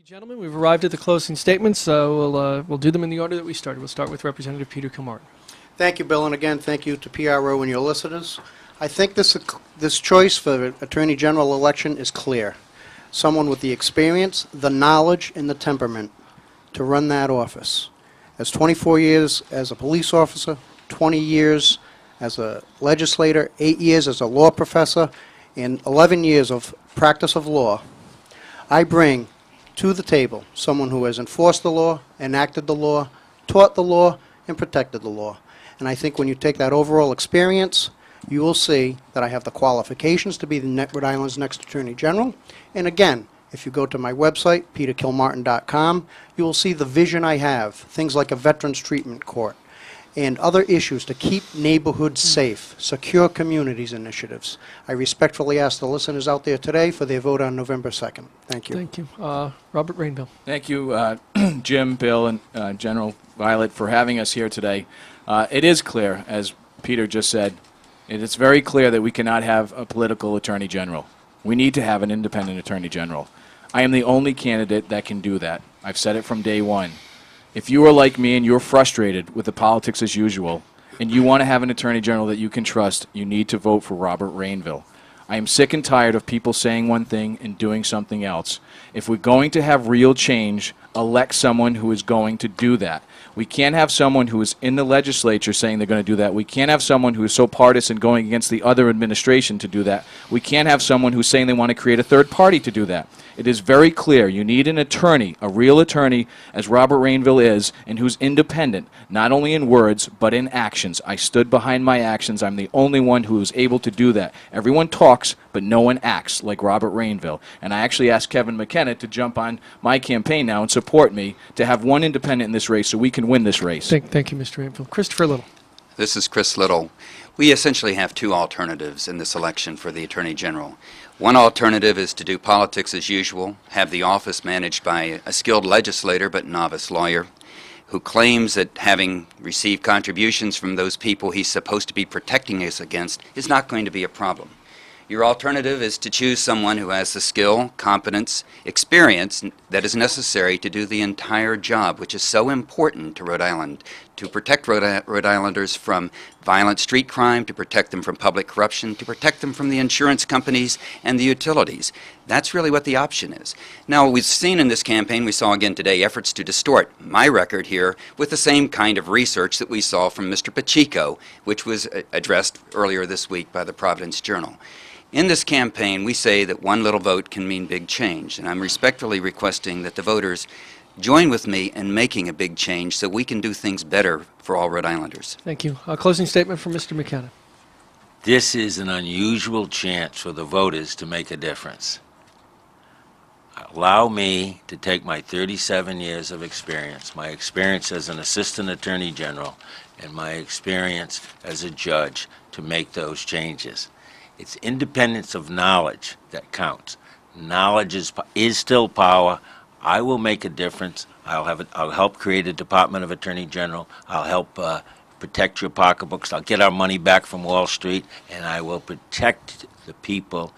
Gentlemen, we've arrived at the closing statements, so we'll do them in the order that we started. We'll start with Representative Peter Kilmartin. Thank you, Bill, and again, thank you to PRO and your listeners. I think this choice for the Attorney General election is clear. Someone with the experience, the knowledge, and the temperament to run that office. As 24 years as a police officer, 20 years as a legislator, 8 years as a law professor, and 11 years of practice of law, I bring to the table someone who has enforced the law, enacted the law, taught the law, and protected the law. And I think when you take that overall experience, you will see that I have the qualifications to be the Rhode Island's next Attorney General. And again, if you go to my website, peterkilmartin.com, you will see the vision I have, things like a Veterans Treatment Court, and other issues to keep neighborhoods safe, secure communities initiatives. I respectfully ask the listeners out there today for their vote on November 2nd. Thank you. Thank you. Robert Rainville. Thank you, Jim, Bill, and General Violet for having us here today. It is clear, as Peter just said, it's very clear that we cannot have a political attorney general. We need to have an independent attorney general. I am the only candidate that can do that. I've said it from day one. If you are like me and you're frustrated with the politics as usual, and you want to have an attorney general that you can trust, you need to vote for Robert Rainville. I am sick and tired of people saying one thing and doing something else. If we're going to have real change, elect someone who is going to do that. We can't have someone who is in the legislature saying they're going to do that. We can't have someone who is so partisan going against the other administration to do that. We can't have someone who's saying they want to create a third party to do that. It is very clear. You need an attorney, a real attorney, as Robert Rainville is, and who's independent, not only in words, but in actions. I stood behind my actions. I'm the only one who is able to do that. Everyone talks, but no one acts like Robert Rainville. And I actually asked Kevin McKenna to jump on my campaign now and support me to have one independent in this race so we can win this race. Thank you, Mr. Rainville. Christopher Little. This is Chris Little. We essentially have two alternatives in this election for the Attorney General. One alternative is to do politics as usual, have the office managed by a skilled legislator but novice lawyer who claims that having received contributions from those people he's supposed to be protecting us against is not going to be a problem. Your alternative is to choose someone who has the skill, competence, experience that is necessary to do the entire job, which is so important to Rhode Island, to protect Rhode Islanders from violent street crime, to protect them from public corruption, to protect them from the insurance companies and the utilities. That's really what the option is. Now, we've seen in this campaign, we saw again today, efforts to distort my record here with the same kind of research that we saw from Mr. Pacheco, which was addressed earlier this week by the Providence Journal. In this campaign, we say that one little vote can mean big change, and I'm respectfully requesting that the voters join with me in making a big change so we can do things better for all Rhode Islanders. Thank you. A closing statement from Mr. McKenna. This is an unusual chance for the voters to make a difference. Allow me to take my 37 years of experience, my experience as an assistant attorney general, and my experience as a judge to make those changes. It's independence of knowledge that counts. Knowledge is still power. I will make a difference. I'll help create a Department of Attorney General. I'll help protect your pocketbooks. I'll get our money back from Wall Street, and I will protect the people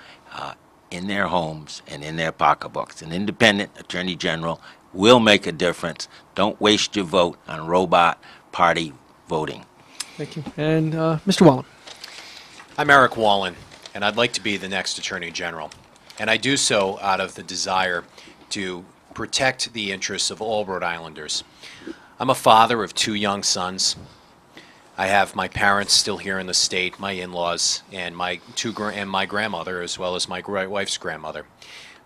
in their homes and in their pocketbooks. An independent Attorney General will make a difference. Don't waste your vote on robot party voting. Thank you. And Mr. Wallen. I'm Eric Wallen, and I'd like to be the next Attorney General. And I do so out of the desire to protect the interests of all Rhode Islanders. I'm a father of 2 young sons. I have my parents still here in the state, my in-laws, and my grandmother, as well as my wife's grandmother.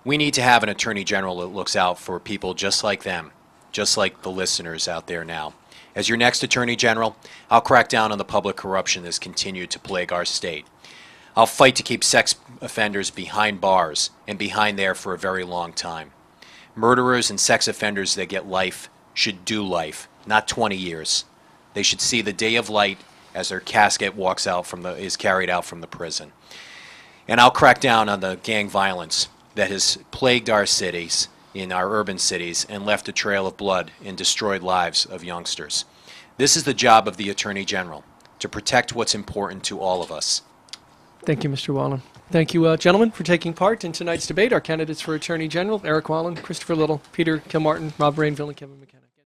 We need to have an Attorney General that looks out for people just like them, just like the listeners out there now. As your next Attorney General, I'll crack down on the public corruption that's continued to plague our state. I'll fight to keep sex offenders behind bars and behind there for a very long time. Murderers and sex offenders that get life should do life, not 20 years. They should see the day of light as their casket is carried out from the prison. And I'll crack down on the gang violence that has plagued our cities, in our urban cities, and left a trail of blood and destroyed lives of youngsters. This is the job of the Attorney General, to protect what's important to all of us. Thank you, Mr. Wallen. Thank you, gentlemen, for taking part in tonight's debate. Our candidates for Attorney General, Eric Wallen, Christopher Little, Peter Kilmartin, Rob Rainville, and Kevin McKenna.